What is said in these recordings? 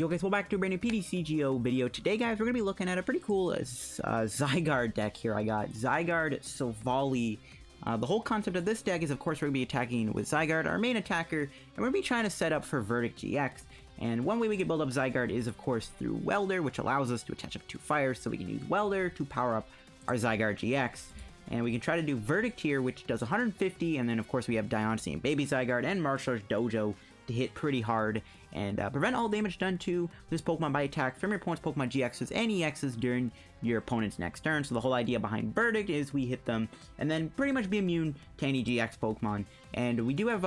Yo guys, welcome back to a brand new PTCGO video. Today guys, we're going to be looking at a pretty cool Zygarde deck here. I got Zygarde Silvally. The whole concept of this deck is, of course, we're going to be attacking with Zygarde, our main attacker, and we're going to be trying to set up for Verdict GX. And one way we can build up Zygarde is, of course, through Welder, which allows us to attach up 2 fires, so we can use Welder to power up our Zygarde-GX. And we can try to do Verdict here, which does 150, and then, of course, we have Diancie and Baby Zygarde and Marshadow's Dojo to hit pretty hard and prevent all damage done to this Pokemon by attack from your opponent's Pokemon GXs and EXs during your opponent's next turn. So the whole idea behind Verdict is we hit them and then pretty much be immune to any GX Pokemon. And we do have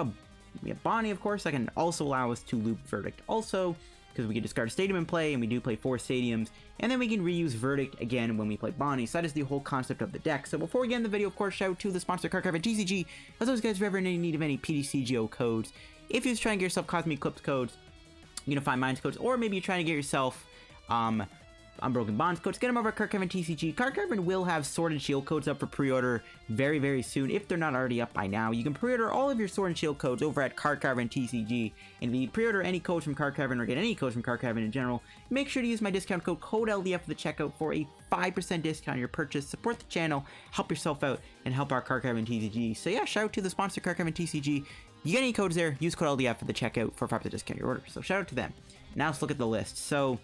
Bonnie, of course, that can also allow us to loop Verdict also, because we can discard a stadium and play, and we do play 4 stadiums, and then we can reuse Verdict again when we play Bonnie. So that is the whole concept of the deck. So before we get in the video, of course, shout out to the sponsor, Karate Belt TCG. As always, guys, if you're ever in any need of any PTCGO codes, if you're just trying to get yourself Cosmic Eclipse codes, you know, find Minds codes, or maybe you're trying to get yourself Unbroken Bonds codes, get them over at Karate Belt TCG. Karate Belt will have Sword and Shield codes up for pre-order very, very soon, if they're not already up by now. You can pre-order all of your Sword and Shield codes over at Karate Belt TCG, and if you pre-order any codes from Karate Belt or get any codes from Karate Belt in general, make sure to use my discount code LDF for the checkout for a 5% discount on your purchase. Support the channel, help yourself out, and help our Karate Belt TCG. So yeah, shout out to the sponsor, Karate Belt TCG. You get any codes there, use code LDF for the checkout for 5% discount on your order. So shout out to them. Now let's look at the list. So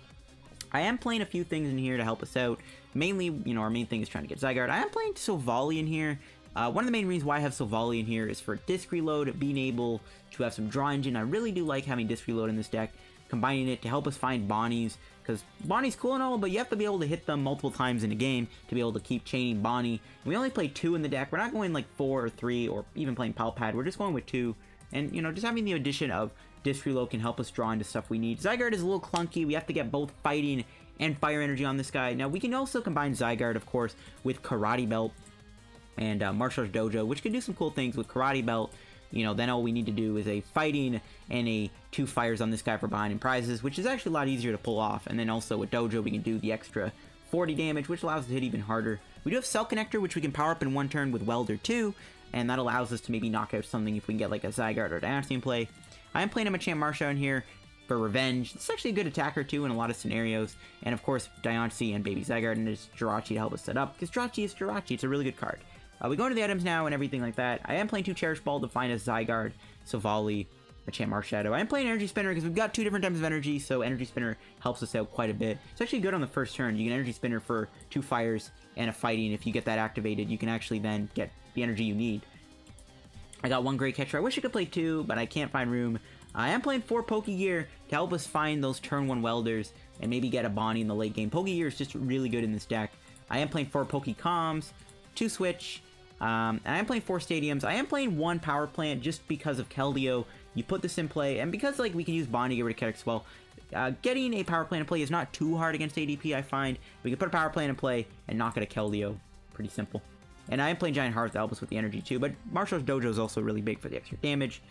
I am playing a few things in here to help us out. Mainly, you know, our main thing is trying to get Zygarde. I am playing Silvally in here. One of the main reasons why I have Silvally in here is for disc reload, being able to have some draw engine. I really do like having disc reload in this deck, combining it to help us find Bonnies, because Bonnie's cool and all, but you have to be able to hit them multiple times in a game to be able to keep chaining Bonnie. We only play 2 in the deck. We're not going like 4 or 3 or even playing Power Pad. We're just going with 2. And, you know, just having the addition of disc reload can help us draw into stuff we need. Zygarde is a little clunky. We have to get both fighting and fire energy on this guy. Now, we can also combine Zygarde, of course, with Karate Belt and Marshadow's Dojo, which can do some cool things with Karate Belt. You know, then all we need to do is a fighting and a 2 fires on this guy for behind in prizes, which is actually a lot easier to pull off. And then also with Dojo, we can do the extra 40 damage, which allows us to hit even harder. We do have Cell Connector, which we can power up in 1 turn with Welder too, and that allows us to maybe knock out something if we can get like a Zygarde or Diancie in play. I am playing a Machamp-Marshaddow in here for revenge. It's actually a good attacker too in a lot of scenarios. And of course, Diancie and Baby Zygarde, and there's Jirachi to help us set up, because Jirachi is Jirachi. It's a really good card. We go into the items now and everything like that. I am playing 2 Cherish Ball to find a Zygarde, Silvally, Machamp-Marshaddow. I am playing Energy Spinner because we've got 2 different types of energy, so Energy Spinner helps us out quite a bit. It's actually good on the first turn. You can Energy Spinner for 2 fires and a fighting. If you get that activated, you can actually then get the energy you need. I got 1 Great Catcher. I wish I could play 2, but I can't find room. I am playing 4 Pokégear to help us find those turn 1 Welders and maybe get a Bonnie in the late game. Pokégear is just really good in this deck. I am playing 4 Pokécoms, 2 Switch, and I am playing 4 Stadiums. I am playing 1 Power Plant just because of Keldeo. You put this in play, and because like we can use Bonnie to get rid of Keldeo as well, getting a Power Plant in play is not too hard against ADP, I find. We can put a Power Plant in play and knock out a Keldeo. Pretty simple. And I am playing Giant Hearth to help us with the energy too, but Marshadow's Dojo is also really big for the extra damage.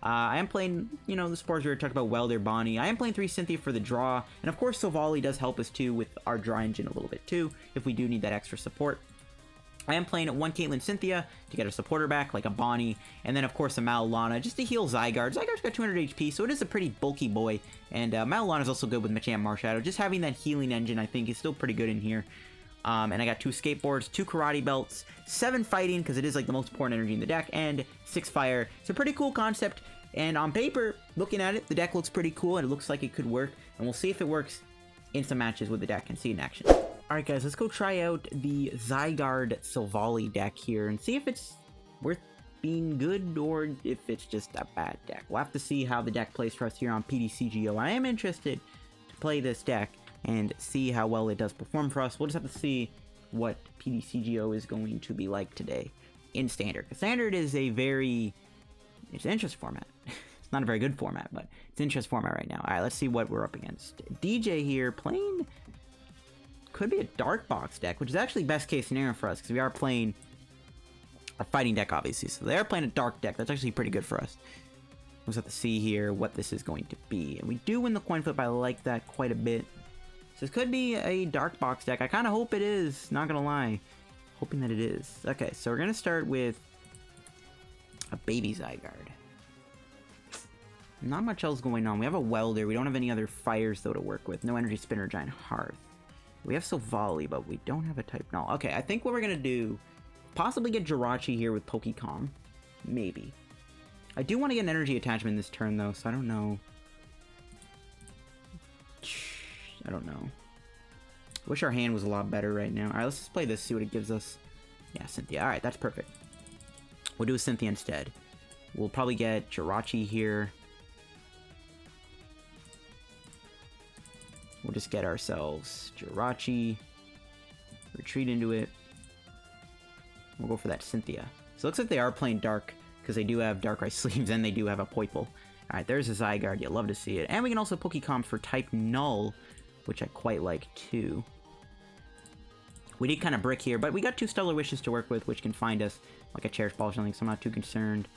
I am playing, you know, the spores we were talking about, Welder, Bonnie. I am playing 3 Cynthia for the draw, and of course Silvally does help us too with our draw engine a little bit too, if we do need that extra support. I am playing 1 Caitlin Cynthia to get a supporter back, like a Bonnie, and then of course a Mallow Lana just to heal Zygarde. Zygarde's got 200 HP, so it is a pretty bulky boy, and Mallow Lana is also good with Machamp-Marshaddow. Just having that healing engine, I think, is still pretty good in here. And I got 2 skateboards, 2 karate belts, 7 fighting, because it is like the most important energy in the deck, and 6 fire. It's a pretty cool concept, and on paper, looking at it, the deck looks pretty cool, and it looks like it could work, and we'll see if it works in some matches with the deck and see it in action. Alright guys, let's go try out the Zygarde Silvally deck here, and see if it's worth being good, or if it's just a bad deck. We'll have to see how the deck plays for us here on PTCGO. I am interested to play this deck and see how well it does perform for us. We'll just have to see what PTCGO is going to be like today in Standard. Standard is a it's an interest format. It's not a very good format, but it's an interest format right now. Alright, let's see what we're up against. DJ here playing, could be a Dark Box deck, which is actually best case scenario for us, because we are playing a fighting deck, obviously. So they are playing a dark deck. That's actually pretty good for us. We'll just have to see here what this is going to be. And we do win the coin flip. I like that quite a bit. So this could be a Dark Box deck. I kind of hope it is, not gonna lie. Hoping that it is. Okay, so we're gonna start with a Baby Zygarde. not much else going on. We have a Welder. We don't have any other fires, though, to work with. No Energy Spinner, Giant Hearth. We have Silvally, but we don't have a type null. Okay, I think what we're going to do, possibly get Jirachi here with Pokémon. Maybe. I do want to get an energy attachment this turn, though, so I don't know. I don't know. I wish our hand was a lot better right now. Alright, let's just play this, see what it gives us. Yeah, Cynthia. Alright, that's perfect. We'll do a Cynthia instead. We'll probably get Jirachi here. We'll just get ourselves Jirachi. Retreat into it. We'll go for that Cynthia. So it looks like they are playing Dark, because they do have Darkrai sleeves and they do have a Poiple. Alright, there's a Zygarde. You'll love to see it. And we can also Pokécom for type Null, which I quite like too. We did kind of brick here, but we got 2 Stellar Wishes to work with, which can find us like a Cherish Ball or something, so I'm not too concerned.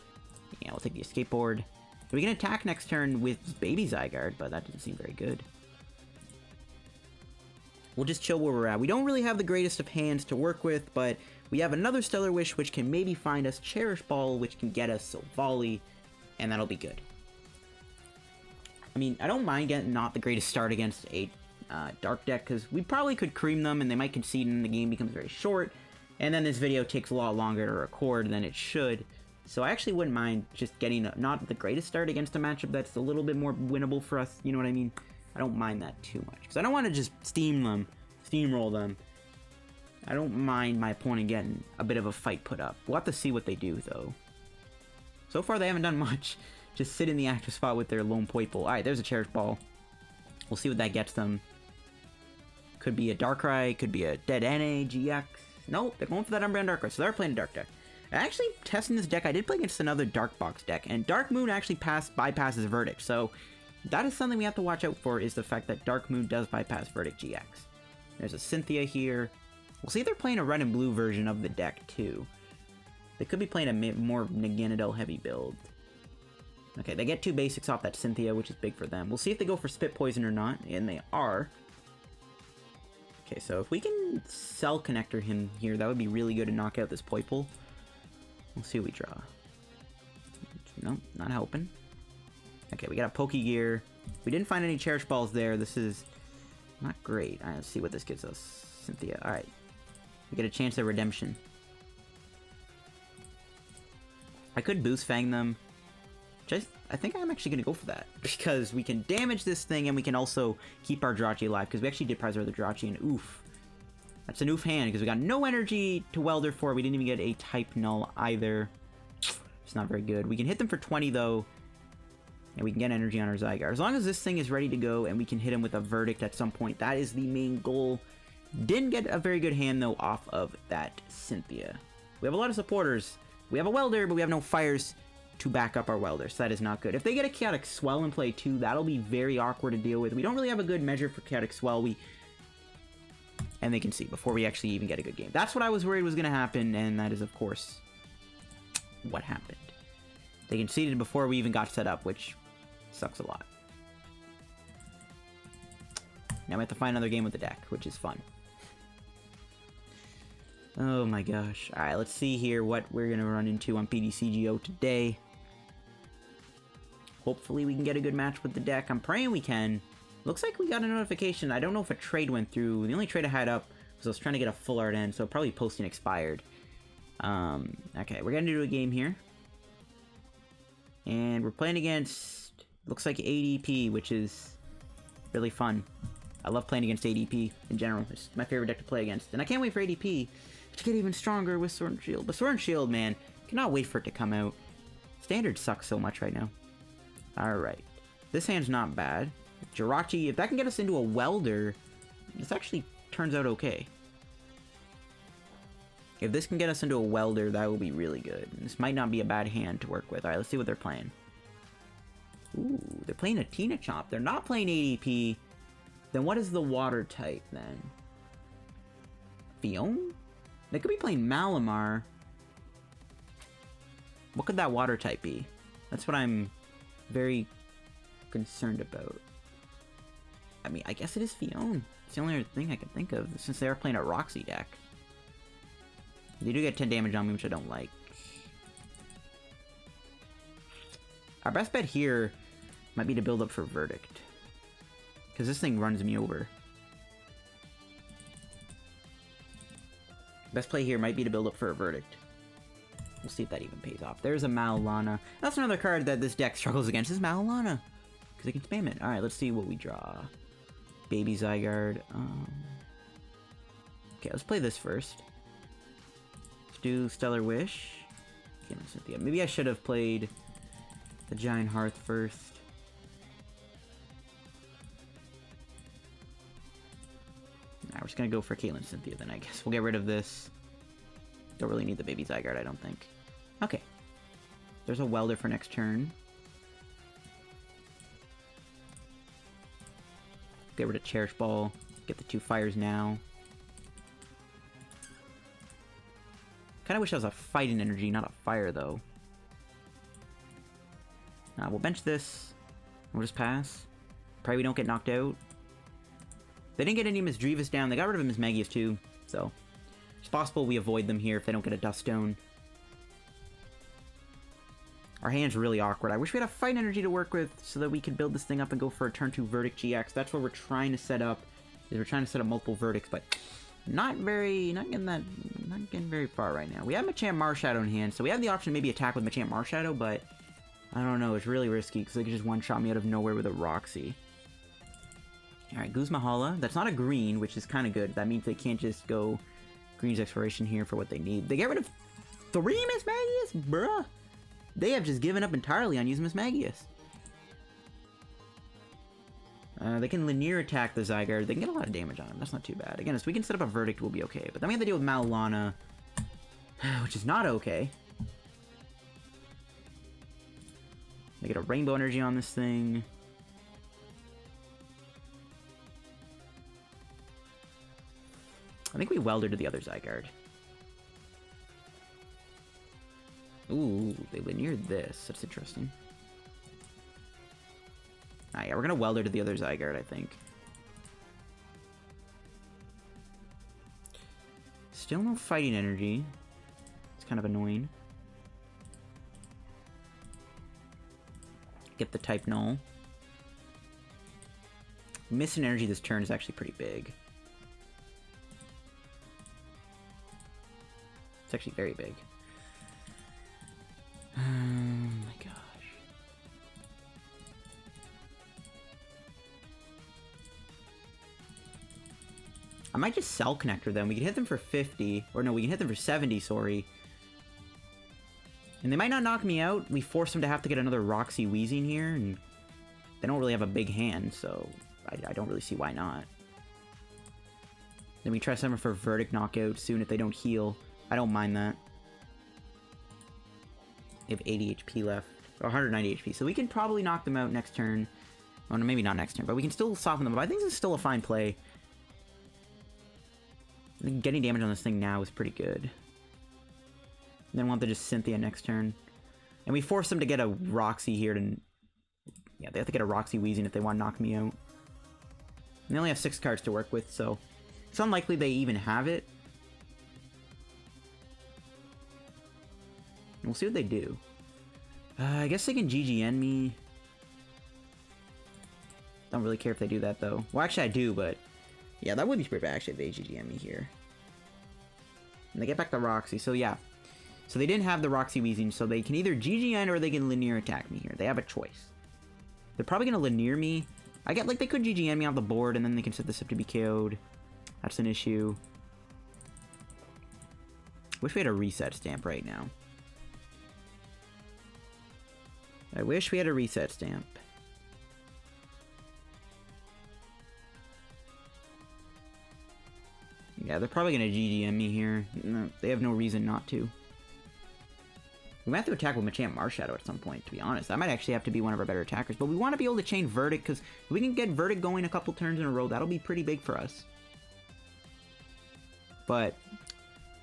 Yeah, we'll take the Escape Board. We can attack next turn with Baby Zygarde, but that doesn't seem very good. We'll just chill where we're at. We don't really have the greatest of hands to work with, but we have another Stellar Wish, which can maybe find us Cherish Ball, which can get us Silvally, and that'll be good. I mean, I don't mind getting not the greatest start against a Dark deck, because we probably could cream them, and they might concede, and the game becomes very short, and then this video takes a lot longer to record than it should. So I actually wouldn't mind just getting not the greatest start against a matchup that's a little bit more winnable for us, you know what I mean? I don't mind that too much, because I don't want to just steamroll them. I don't mind my opponent getting a bit of a fight put up. We'll have to see what they do, though. So far, they haven't done much. Just sit in the active spot with their lone Poiple. Alright, there's a Cherish Ball. We'll see what that gets them. Could be a Darkrai, could be a Dead NA, GX. Nope, they're going for that Umbreon Darkrai, so they're playing a Dark deck. Actually, testing this deck, I did play against another Dark Box deck, and Dark Moon actually bypasses Verdict, so that is something we have to watch out for, is the fact that Dark Moon does bypass Verdict GX. There's a Cynthia here. We'll see if they're playing a red and blue version of the deck, too. They could be playing a more Naganadel heavy build. Okay, they get 2 basics off that Cynthia, which is big for them. We'll see if they go for Spit Poison or not, and they are. Okay, so if we can Cell Connector him here, that would be really good to knock out this Poiple. We'll see what we draw. Nope, not helping. Okay, we got a Pokégear. We didn't find any Cherish Balls there. This is not great. Alright, let's see what this gives us. Cynthia, alright. We get a chance at redemption. I could Boost Fang them. I think I'm actually going to go for that, because we can damage this thing, and we can also keep our Jirachi alive, because we actually did preserve the Jirachi, and oof. That's an oof hand, because we got no energy to Welder for. We didn't even get a type null either. It's not very good. We can hit them for 20, though, and we can get energy on our Zygarde. As long as this thing is ready to go, and we can hit him with a Verdict at some point, that is the main goal. Didn't get a very good hand, though, off of that Cynthia. We have a lot of supporters. We have a Welder, but we have no fires to back up our Welder, so that is not good. If they get a Chaotic Swell in play too, that'll be very awkward to deal with. We don't really have a good measure for Chaotic Swell. And they can see before we actually even get a good game. That's what I was worried was going to happen, and that is, of course, what happened. They conceded before we even got set up, which sucks a lot. Now we have to find another game with the deck, which is fun. Oh my gosh. Alright, let's see here what we're going to run into on PTCGO today. Hopefully we can get a good match with the deck. I'm praying we can. Looks like we got a notification. I don't know if a trade went through. The only trade I had up was I was trying to get a full art in, so probably posting expired. Okay, we're going to do a game here. And we're playing against, looks like ADP, which is really fun. I love playing against ADP in general. It's my favorite deck to play against. And I can't wait for ADP to get even stronger with Sword and Shield. But Sword and Shield, man, cannot wait for it to come out. Standard sucks so much right now. Alright. This hand's not bad. Jirachi, if that can get us into a Welder, this actually turns out okay. If this can get us into a Welder, that will be really good. This might not be a bad hand to work with. Alright, let's see what they're playing. Ooh, they're playing a Tina Chomp. They're not playing ADP. Then what is the water type, then? Fion? They could be playing Malamar. What could that water type be? That's what I'm very concerned about. I mean, I guess it is Fion. It's the only other thing I can think of, since they are playing a Roxy deck. They do get 10 damage on me, which I don't like. Our best bet here Might be to build up for Verdict. Because this thing runs me over. Best play here might be to build up for a Verdict. We'll see if that even pays off. There's a Mallow Lana. That's another card that this deck struggles against, is Mallow Lana. Because they can spam it. Alright, let's see what we draw. Baby Zygarde. Okay, let's play this first. Let's do Stellar Wish. Okay, Cynthia. Maybe I should have played the Giant Hearth first. Nah, we're just gonna go for Caitlin Cynthia then, I guess. We'll get rid of this. Don't really need the Baby Zygarde, I don't think. Okay. There's a Welder for next turn. Get rid of Cherish Ball. Get the 2 fires now. Kinda wish I was a fighting energy, not a fire, though. We'll bench this. We'll just pass. Pray we don't get knocked out. They didn't get any Misdreavus down. They got rid of Mismagius, too. So, it's possible we avoid them here if they don't get a Dust Stone. Our hand's really awkward. I wish we had a fight energy to work with so that we could build this thing up and go for a turn 2 Verdict GX. That's what we're trying to set up. Is we're trying to set up multiple Verdicts, but not getting very far right now. We have Machamp Marshadow in hand, so we have the option to maybe attack with Machamp Marshadow, but I don't know. It's really risky because they could just one-shot me out of nowhere with a Roxy. Alright, Guzmahala. That's not a green, which is kind of good. That means they can't just go Green's Exploration here for what they need. They get rid of 3 Mismagius? Bruh! They have just given up entirely on using Mismagius. They can linear attack the Zygarde. They can get a lot of damage on him. That's not too bad. Again, if we can set up a Verdict, we'll be okay. But then we have to deal with Mallow Lana, which is not okay. They get a Rainbow Energy on this thing. I think we Welder to the other Zygarde. Ooh, they lineared this. That's interesting. Ah, yeah, we're gonna Welder to the other Zygarde, I think. Still no fighting energy. It's kind of annoying. Get the type null. Missing energy this turn is actually pretty big. It's actually very big. Oh my gosh. I might just Cell Connector them. We can hit them for 50. Or no, we can hit them for 70, sorry. And they might not knock me out. We force them to have to get another Roxy Weezing here. And they don't really have a big hand, so I don't really see why not. Then we try something for Verdict Knockout soon if they don't heal. I don't mind that. They have 80 HP left. Or 190 HP. So we can probably knock them out next turn. Or no, maybe not next turn, but we can still soften them up. I think this is still a fine play. I think getting damage on this thing now is pretty good. And then we'll have to just Cynthia next turn. And we force them to get a Roxy here to... Yeah, they have to get a Roxy Weezing if they want to knock me out. And they only have 6 cards to work with, so... It's unlikely they even have it. And we'll see what they do. I guess they can GGN me. Don't really care if they do that, though. Well, actually, I do, but... Yeah, that would be pretty bad, actually, if they GGN me here. And they get back the Roxy, so yeah. So they didn't have the Roxy Weezing, so they can either GGN or they can linear attack me here. They have a choice. They're probably going to linear me. I get, like, they could GGN me off the board, and then they can set this up to be KO'd. That's an issue. Wish we had a reset stamp right now. I wish we had a reset stamp. Yeah, they're probably going to GGN me here. No, they have no reason not to. We might have to attack with Machamp Marshadow at some point, to be honest. That might actually have to be one of our better attackers. But we want to be able to chain Verdict, because if we can get Verdict going a couple turns in a row, that'll be pretty big for us. But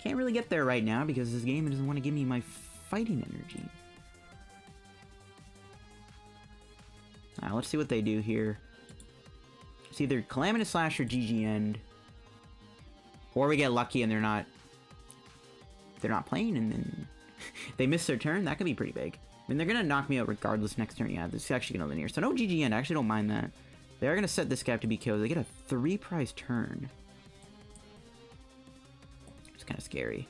can't really get there right now, because this game doesn't want to give me my fighting energy. Let's see what they do here. It's either Calamitous Slash or GGN. Or we get lucky and they're not playing, and then they miss their turn. That could be pretty big. mean, they're gonna knock me out regardless next turn. Yeah, this is actually gonna linear. So no GG end. I actually don't mind that. They are gonna set this guy up to be KO. They get a 3-prize turn. It's kind of scary.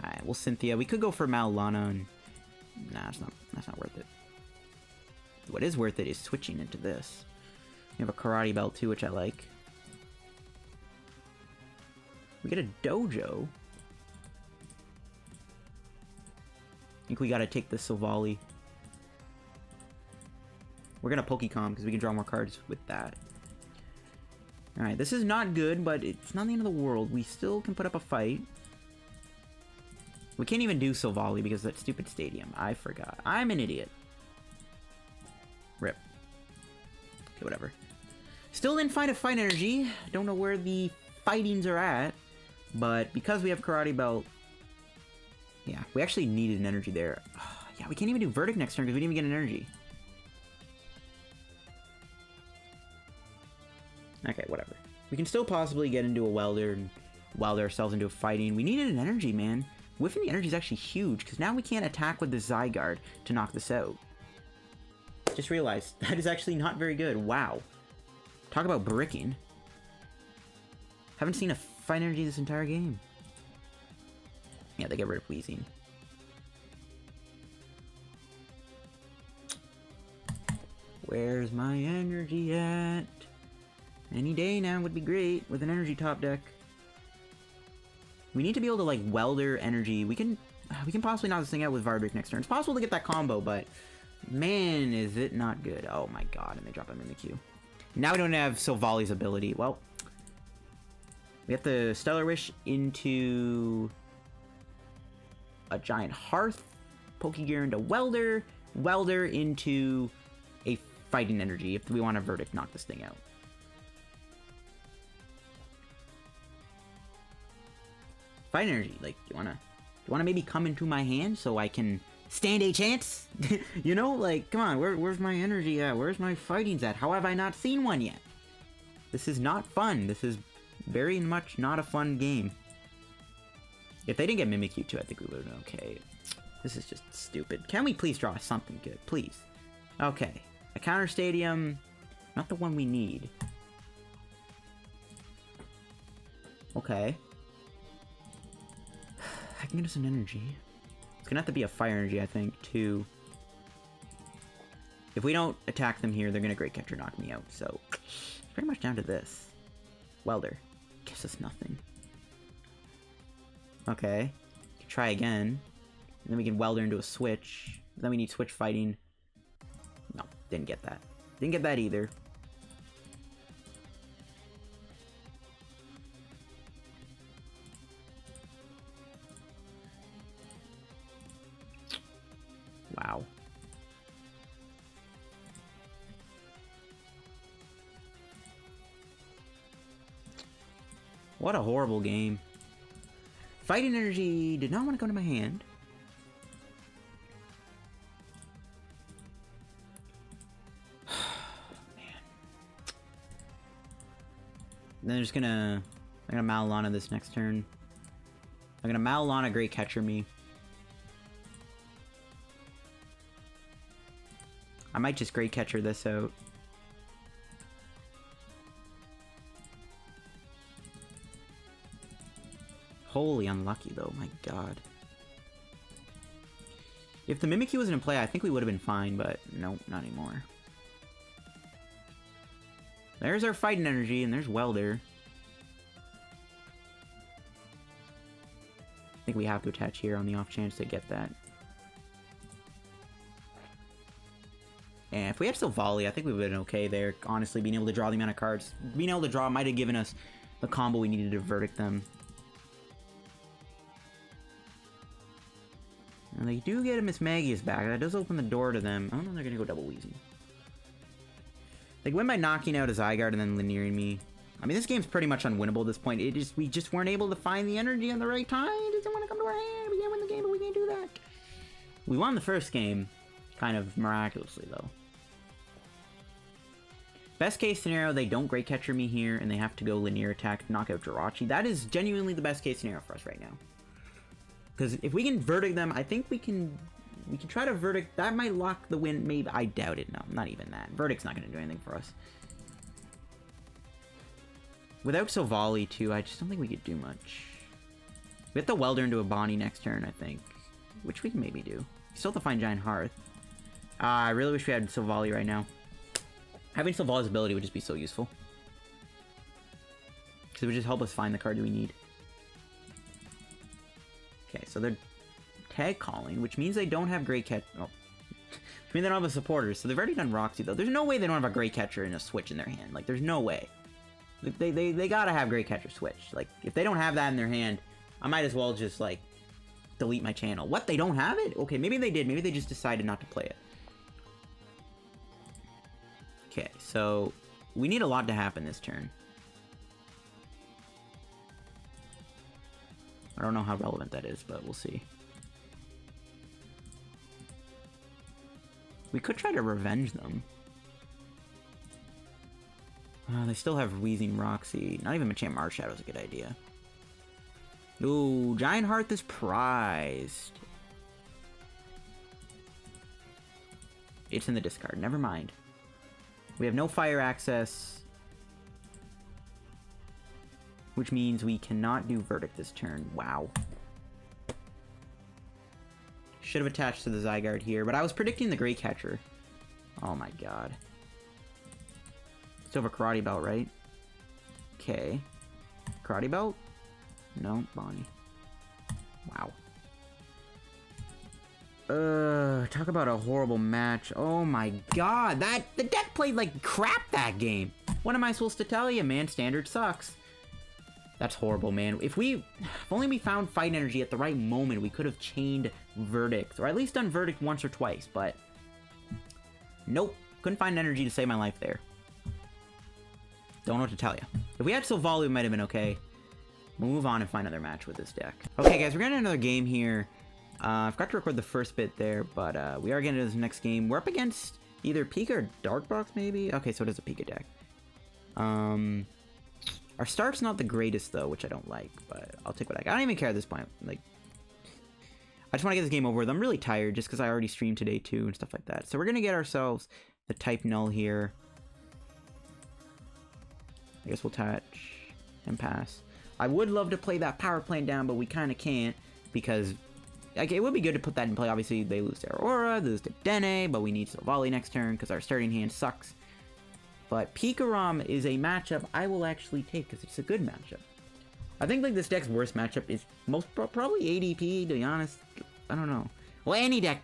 Alright, well, Cynthia. We could go for Mallow Lana, and nah, that's not worth it. What is worth it is switching into this. We have a Karate Belt too, which I like. We get a Dojo. I think we gotta take the Silvally. We're gonna Pokémon because we can draw more cards with that. Alright, this is not good, but it's not the end of the world. We still can put up a fight. We can't even do Silvally because of that stupid stadium. I forgot. I'm an idiot. Rip. Okay, whatever. Still didn't find a fight energy. Don't know where the fightings are at. But because we have Karate Belt... Yeah, we actually needed an energy there. Yeah, we can't even do Verdict next turn because we didn't even get an energy. Okay, whatever. We can still possibly get into a Welder and Welder ourselves into a fighting. We needed an energy, man. Whiffing the energy is actually huge because now we can't attack with the Zygarde to knock this out. Just realized that is actually not very good. Wow. Talk about bricking. Haven't seen a fight energy this entire game. Yeah, they get rid of Wheezing. Where's my energy at? Any day now would be great with an energy top deck. We need to be able to like Welder energy. We can possibly knock this thing out with Vardrick next turn. It's possible to get that combo, but man, is it not good. Oh my god, and they drop him in the queue. Now we don't have Silvally's ability. Well, we have the Stellar Wish into a Giant Hearth, Pokégear into Welder, Welder into a Fighting Energy if we want to Verdict knock this thing out. Fighting Energy, like, do you wanna maybe come into my hand so I can stand a chance? You know, like, come on, where's my energy at? Where's my fightings at? How have I not seen one yet? This is not fun. This is very much not a fun game. If they didn't get Mimikyu too, I think we would have been okay. This is just stupid. Can we please draw something good? Please. Okay. A counter stadium. Not the one we need. Okay. I can get us an energy. It's gonna have to be a fire energy, I think, too. If we don't attack them here, they're gonna Great Catcher knock me out. So, it's pretty much down to this. Welder. Gives us nothing. Okay. Try again. And then we can Welder into a switch. Then we need switch fighting. No, didn't get that. Didn't get that either. Wow. What a horrible game. Fighting Energy did not want to go to my hand. Man. Then I'm gonna Mallow Lana this next turn. I'm gonna Mallow Lana Great Catcher me. I might just Great Catcher this out. Holy unlucky though, my god. If the Mimikyu wasn't in play, I think we would have been fine, but nope, not anymore. There's our Fighting Energy, and there's Welder. I think we have to attach here on the off chance to get that. And if we had Silvally, I think we would have been okay there. Honestly, being able to draw the amount of cards. Being able to draw might have given us the combo we needed to Verdict them. And they do get a Miss Maggie's back. That does open the door to them. I don't know if they're going to go double Weezing. They win by knocking out a Zygarde and then linearing me. I mean, this game's pretty much unwinnable at this point. We just weren't able to find the energy at the right time. It doesn't want to come to our hand. We can't win the game, but we can't do that. We won the first game, kind of miraculously, though. Best case scenario, they don't Great Catcher me here, and they have to go linear attack to knock out Jirachi. That is genuinely the best case scenario for us right now. Because if we can Verdict them, I think we can We can try to Verdict. That might lock the win. Maybe. I doubt it. No, not even that. Verdict's not going to do anything for us. Without Silvally, too, I just don't think we could do much. We have to Welder into a Bonnie next turn, I think. Which we can maybe do. We still have to find Giant Hearth. I really wish we had Silvally right now. Having Silvally's ability would just be so useful. Because it would just help us find the card we need. Okay, so they're tag calling, which means they don't have Great Catcher. Oh. Which means they don't have a supporter, so they've already done Roxy, though. There's no way they don't have a Great Catcher and a Switch in their hand. Like, there's no way. They gotta have Great Catcher Switch. Like, if they don't have that in their hand, I might as well just, like, delete my channel. What? They don't have it? Okay, maybe they did. Maybe they just decided not to play it. Okay, so we need a lot to happen this turn. I don't know how relevant that is, but we'll see. We could try to revenge them. They still have Wheezing Roxy. Not even Machamp Marshadow is a good idea. Ooh, Giant Hearth is prized. It's in the discard. Never mind. We have no fire access. Which means we cannot do Verdict this turn. Wow. Should have attached to the Zygarde here, but I was predicting the Great Catcher. Oh my god. Still have a Karate Belt, right? Okay. Karate Belt? No, Bonnie. Wow. Talk about a horrible match. Oh my god, the deck played like crap that game. What am I supposed to tell you, man? Standard sucks. That's horrible, man. If only we found Fight Energy at the right moment, we could have chained Verdict, or at least done Verdict once or twice, but nope. Couldn't find energy to save my life there. Don't know what to tell you. If we had Silvally, we might have been okay. We'll move on and find another match with this deck. Okay, guys, we're getting another game here. I forgot to record the first bit there, but we are getting into this next game. We're up against either Pika or Dark Box, maybe? Okay, so it is a Pika deck. Our start's not the greatest, though, which I don't like, but I'll take what I got. I don't even care at this point. Like, I just want to get this game over with. I'm really tired just because I already streamed today, too, and stuff like that. So we're going to get ourselves the type Null here. I guess we'll touch and pass. I would love to play that Power Plant down, but we kind of can't because like, it would be good to put that in play. Obviously, they lose to Aurora, they lose to Dene, but we need Silvally next turn because our starting hand sucks. But Pikarom is a matchup I will actually take because it's a good matchup. I think like this deck's worst matchup is probably ADP, to be honest. I don't know. Well, any deck,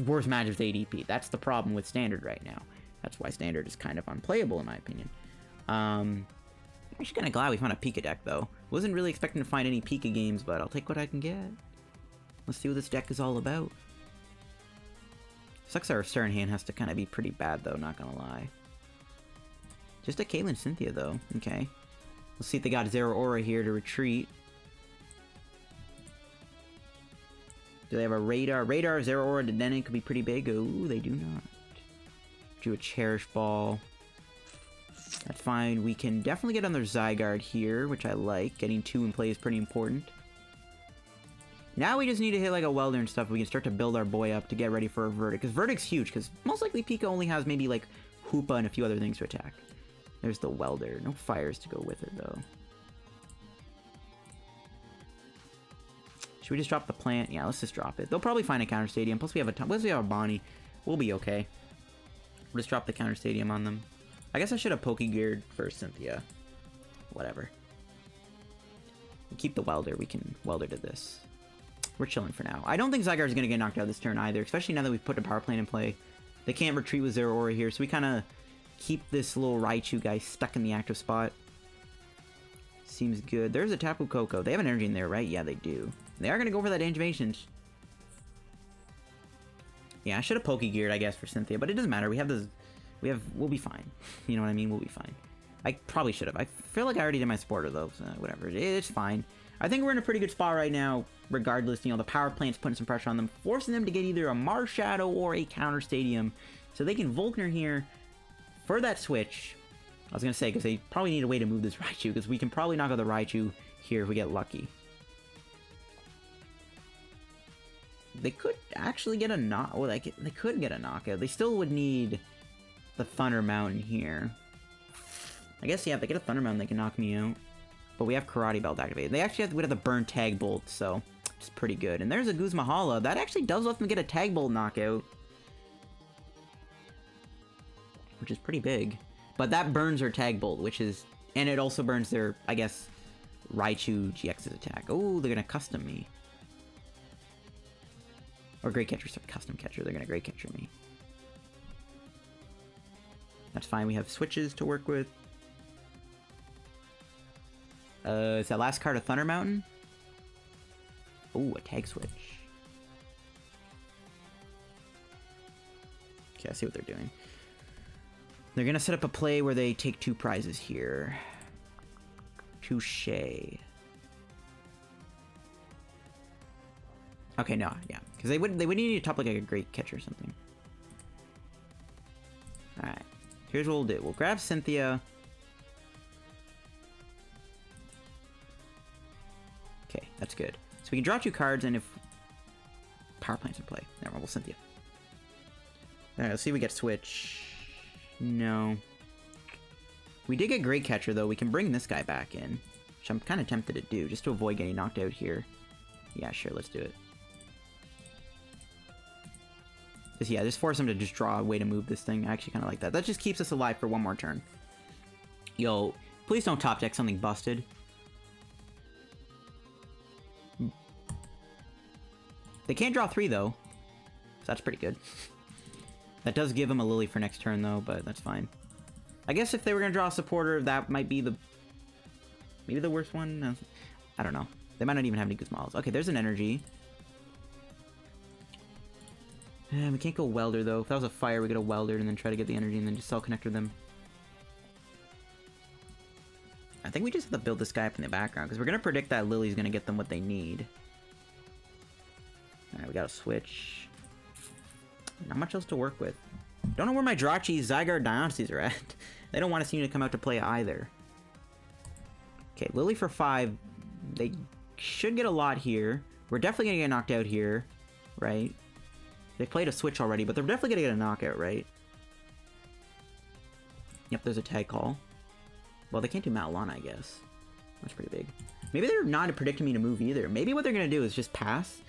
worst matchup is ADP. That's the problem with Standard right now. That's why Standard is kind of unplayable in my opinion. I'm actually kind of glad we found a Pika deck though. Wasn't really expecting to find any Pika games, but I'll take what I can get. Let's see what this deck is all about. Sucks our starting hand has to kind of be pretty bad though, not gonna lie. Just a Caitlin Cynthia though, okay. Let's see if they got Zero Aura here to retreat. Do they have a Radar? Radar, Zero Aura to Dene could be pretty big. Ooh, they do not. Do a Cherish Ball. That's fine. We can definitely get on their Zygarde here, which I like. Getting 2 in play is pretty important. Now we just need to hit like a Welder and stuff. We can start to build our boy up to get ready for a Verdict. Because Verdict's huge, because most likely Pika only has maybe like Hoopa and a few other things to attack. There's the Welder. No fires to go with it, though. Should we just drop the plant? Yeah, let's just drop it. They'll probably find a counter stadium. Plus we have a Bonnie. We'll be okay. We'll just drop the counter stadium on them. I guess I should have Pokégeared first, Cynthia. Whatever. We'll keep the Welder. We can Welder to this. We're chilling for now. I don't think Zygarde's going to get knocked out this turn either, especially now that we've put a Power Plant in play. They can't retreat with Zero Aura here, so we kind of keep this little Raichu guy stuck in the active spot. Seems good. There's a Tapu Koko. They have an energy in there, right? Yeah, they do. They are going to go for that animation. Yeah, I should have Pokégeared, I guess, for Cynthia, but it doesn't matter. We have this... We'll be fine. You know what I mean? We'll be fine. I probably should have. I feel like I already did my supporter, though, so whatever. It's fine. I think we're in a pretty good spot right now, regardless. You know, the Power Plant's putting some pressure on them, forcing them to get either a Marshadow or a Counter Stadium, so they can Volkner here for that switch. I was going to say, because they probably need a way to move this Raichu, because we can probably knock out the Raichu here if we get lucky. they could actually get a knock. Well, they could get a knockout. They still would need the Thunder Mountain here. I guess, yeah, if they get a Thunder Mountain, they can knock me out. But we have Karate Belt activated. They actually would have the Burn Tag Bolt, so it's pretty good. And there's a Guzmahala. That actually does let them get a Tag Bolt knockout, which is pretty big. But that burns their Tag Bolt, which is... And it also burns their, I guess, Raichu GX's attack. Oh, they're gonna custom me. Or Great Catcher, sorry, custom catcher. They're gonna Great Catcher me. That's fine, we have switches to work with. Is that last card a Thunder Mountain? Ooh, a tag switch. Okay, I see what they're doing. They're gonna set up a play where they take 2 prizes here. Touche. Okay, no, yeah. Because they would need to top like a Great Catcher or something. Alright. Here's what we'll do. We'll grab Cynthia. Okay, that's good. So we can draw 2 cards, and if Power Plant's in play. Never mind, we'll Cynthia. Alright, let's see if we get switch. No. We did get Great Catcher, though. We can bring this guy back in, which I'm kind of tempted to do, just to avoid getting knocked out here. Yeah, sure, let's do it. Yeah, just force him to just draw a way to move this thing. I actually kind of like that. That just keeps us alive for 1 more turn. Yo, please don't top deck something busted. They can't draw 3, though. So that's pretty good. That does give him a Lily for next turn, though, but that's fine. I guess if they were going to draw a supporter, that might be the... maybe the worst one? No, I don't know. They might not even have any Guzmalas. Okay, there's an energy. We can't go Welder, though. If that was a fire, we get a Welder and then try to get the energy and then just cell connector them. I think we just have to build this guy up in the background, because we're going to predict that Lily's going to get them what they need. Alright, we got a switch. Not much else to work with. Don't know where my Jirachi Zygarde Diancies are at. They don't want to seem to come out to play either. Okay, Lily for 5. They should get a lot here. We're definitely going to get knocked out here, right? They played a switch already, but they're definitely going to get a knockout, right? Yep, there's a tag call. Well, they can't do Mallow Lana, I guess. That's pretty big. Maybe they're not predicting me to move either. Maybe what they're going to do is just pass.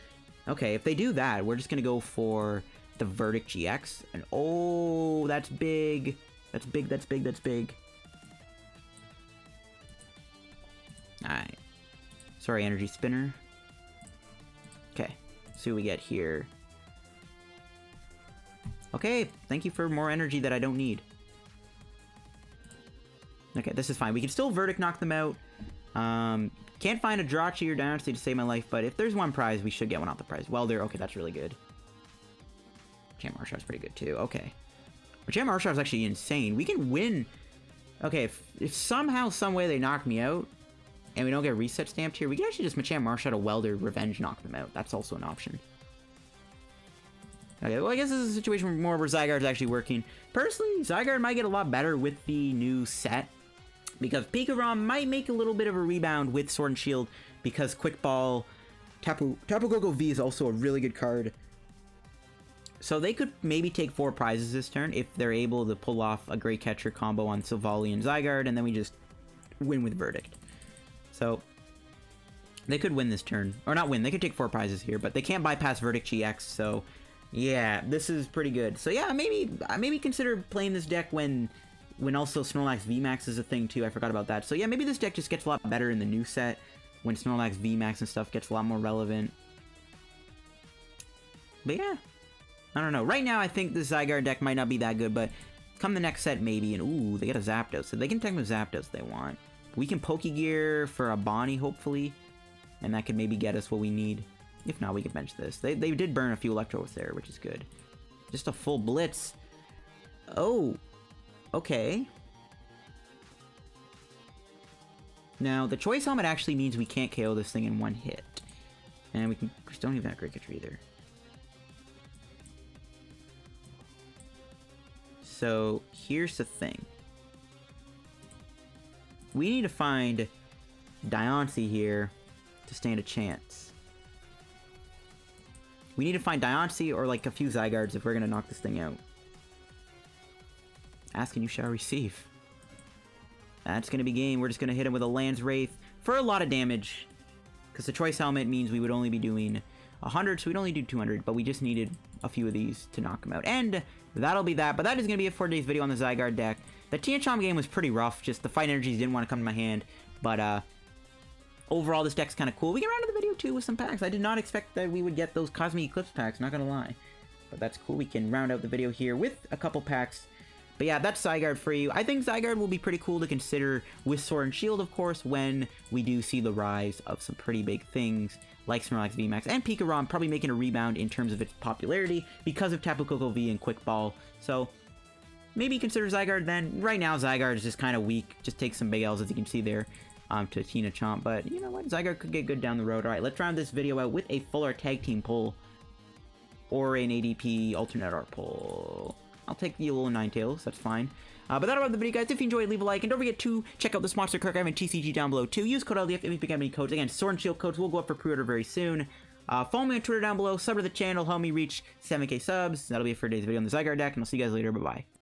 Okay, if they do that, we're just going to go for the Verdict GX. And oh, that's big. That's big, that's big, that's big. Alright. Sorry, Energy Spinner. Okay, see what we get here. Okay, thank you for more energy that I don't need. Okay, this is fine. We can still Verdict knock them out. Can't find a Jirachi or Diancie to save my life, but if there's 1 prize, we should get one off the prize. Welder, okay, that's really good. Marshadow pretty good too, okay. But Marshadow is actually insane. We can win. Okay, if somehow, some way they knock me out, and we don't get reset stamped here, we can actually just Marshadow Welder Revenge knock them out. That's also an option. Okay, well, I guess this is a situation more where Zygarde's actually working. Personally, Zygarde might get a lot better with the new set, because Pikarom might make a little bit of a rebound with Sword and Shield, because Quick Ball, Tapu Koko V is also a really good card. So they could maybe take 4 prizes this turn if they're able to pull off a Great Catcher combo on Silvally and Zygarde, and then we just win with Verdict. So they could win this turn. Or not win, they could take 4 prizes here, but they can't bypass Verdict GX, so yeah, this is pretty good. So yeah, maybe consider playing this deck when also Snorlax VMAX is a thing too. I forgot about that. So yeah, maybe this deck just gets a lot better in the new set when Snorlax VMAX and stuff gets a lot more relevant. But yeah, I don't know. Right now, I think the Zygarde deck might not be that good, but come the next set, maybe, and ooh, they get a Zapdos. So they can attack with Zapdos if they want. We can Pokégear for a Bonnie, hopefully, and that could maybe get us what we need. If not, we can bench this. They did burn a few Electros there, which is good. Just a full Blitz. Oh, okay. Now, the Choice Helmet actually means we can't KO this thing in 1 hit. And we don't even have Great Catcher either. So, here's the thing. We need to find Diancie here to stand a chance. We need to find Diancie or like a few Zygardes if we're gonna knock this thing out. Ask and you shall receive. That's gonna be game. We're just gonna hit him with a Land's Wraith for a lot of damage. Because the Choice Helmet means we would only be doing 100, so we'd only do 200, but we just needed a few of these to knock him out. And that'll be that, but that is gonna be it for today's video on the Zygarde deck. The Machamp game was pretty rough, just the fight energies didn't want to come to my hand, but overall this deck's kind of cool. We can round out the video too with some packs. I did not expect that we would get those Cosmic Eclipse packs, not gonna lie. But that's cool. We can round out the video here with a couple packs. But yeah, that's Zygarde for you. I think Zygarde will be pretty cool to consider with Sword and Shield, of course, when we do see the rise of some pretty big things like Snorlax VMAX and Pikarom probably making a rebound in terms of its popularity because of Tapu Koko V and Quick Ball. So maybe consider Zygarde then. Right now, Zygarde is just kind of weak. Just takes some big L's, as you can see there, to Tina Chomp. But you know what? Zygarde could get good down the road. All right, let's round this video out with a full art tag team pull or an ADP alternate art pull. I'll take the little Ninetales, that's fine. But that'll wrap the video, guys. If you enjoyed, leave a like, and don't forget to check out the sponsor, Kirk. I have a TCG down below, too. Use code LDF if you pick up any codes. Again, Sword and Shield codes will go up for pre-order very soon. Follow me on Twitter down below, sub to the channel, help me reach 7K subs. That'll be it for today's video on the Zygarde deck, and I'll see you guys later. Bye-bye.